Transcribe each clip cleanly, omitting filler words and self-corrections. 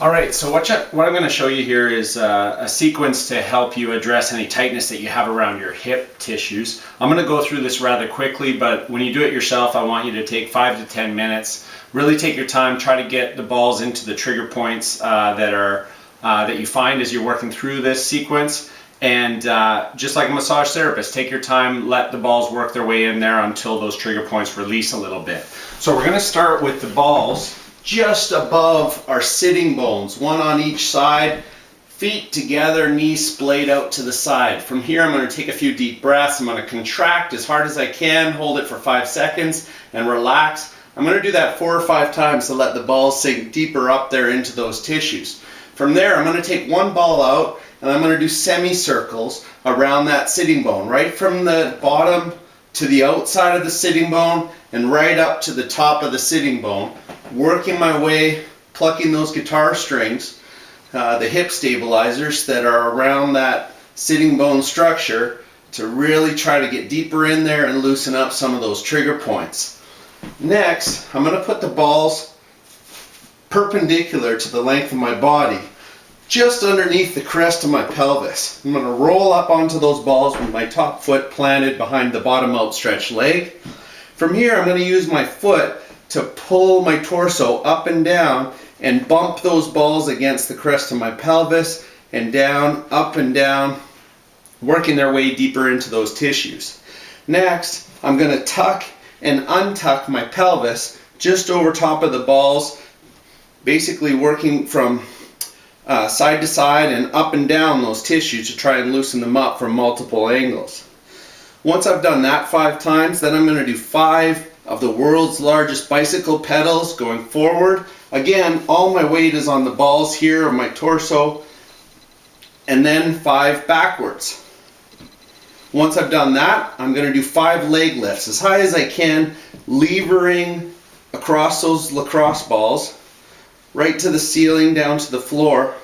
Alright, so what I'm going to show you here is a sequence to help you address any tightness that you have around your hip tissues. I'm going to go through this rather quickly, but when you do it yourself, I want you to take 5 to 10 minutes. Really take your time, try to get the balls into the trigger points that you find as you're working through this sequence. And just like a massage therapist, take your time, let the balls work their way in there until those trigger points release a little bit. So we're going to start with the balls just above our sitting bones, one on each side, feet together, knees splayed out to the side. From here I'm going to take a few deep breaths. I'm going to contract as hard as I can, hold it for 5 seconds, and relax. I'm going to do that 4 or 5 times to let the balls sink deeper up there into those tissues. From there I'm going to take one ball out and I'm going to do semicircles around that sitting bone, right from the bottom to the outside of the sitting bone and right up to the top of the sitting bone, working my way, plucking those guitar strings, the hip stabilizers that are around that sitting bone structure, to really try to get deeper in there and loosen up some of those trigger points. Next, I'm going to put the balls perpendicular to the length of my body, just underneath the crest of my pelvis. I'm going to roll up onto those balls with my top foot planted behind the bottom outstretched leg. From here I'm going to use my foot to pull my torso up and down and bump those balls against the crest of my pelvis and down, up and down, working their way deeper into those tissues. Next, I'm going to tuck and untuck my pelvis just over top of the balls, basically working from side to side and up and down those tissues to try and loosen them up from multiple angles. Once I've done that 5 times, then I'm going to do 5 of the world's largest bicycle pedals going forward. Again, all my weight is on the balls here of my torso, and then 5 backwards. Once I've done that, I'm going to do 5 leg lifts as high as I can, levering across those lacrosse balls, right to the ceiling, down to the floor.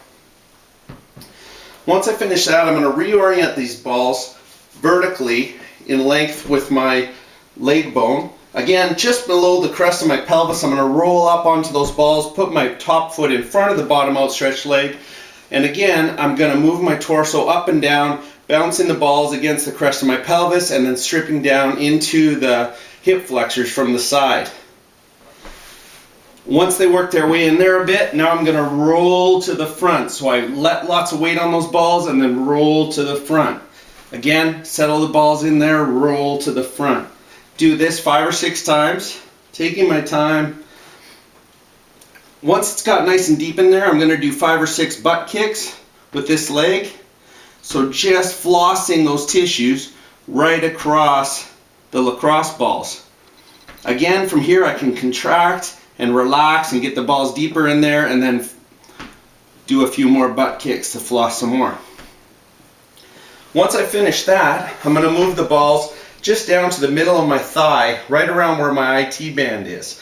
Once I finish that, I'm going to reorient these balls vertically in length with my leg bone. Again, just below the crest of my pelvis, I'm going to roll up onto those balls, put my top foot in front of the bottom outstretched leg, and again, I'm going to move my torso up and down, bouncing the balls against the crest of my pelvis, and then stripping down into the hip flexors from the side. Once they work their way in there a bit, now I'm going to roll to the front. So I let lots of weight on those balls and then roll to the front. Again, settle the balls in there, roll to the front. Do this 5 or 6 times, taking my time. Once it's got nice and deep in there, I'm going to do 5 or 6 butt kicks with this leg. So just flossing those tissues right across the lacrosse balls. Again, from here I can contract and relax and get the balls deeper in there, and then do a few more butt kicks to floss some more. Once I finish that, I'm going to move the balls just down to the middle of my thigh, right around where my IT band is.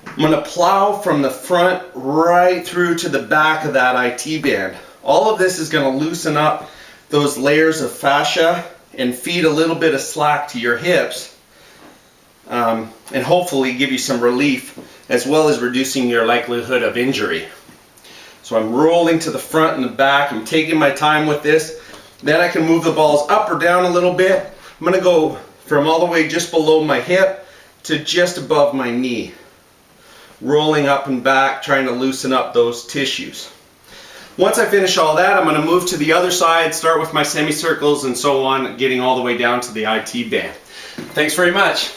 I'm going to plow from the front right through to the back of that IT band. All of this is going to loosen up those layers of fascia and feed a little bit of slack to your hips, and hopefully give you some relief, as well as reducing your likelihood of injury. So I'm rolling to the front and the back. I'm taking my time with this. Then I can move the balls up or down a little bit. I'm going to go from all the way just below my hip to just above my knee. Rolling up and back, trying to loosen up those tissues. Once I finish all that, I'm going to move to the other side, start with my semicircles and so on, getting all the way down to the IT band. Thanks very much.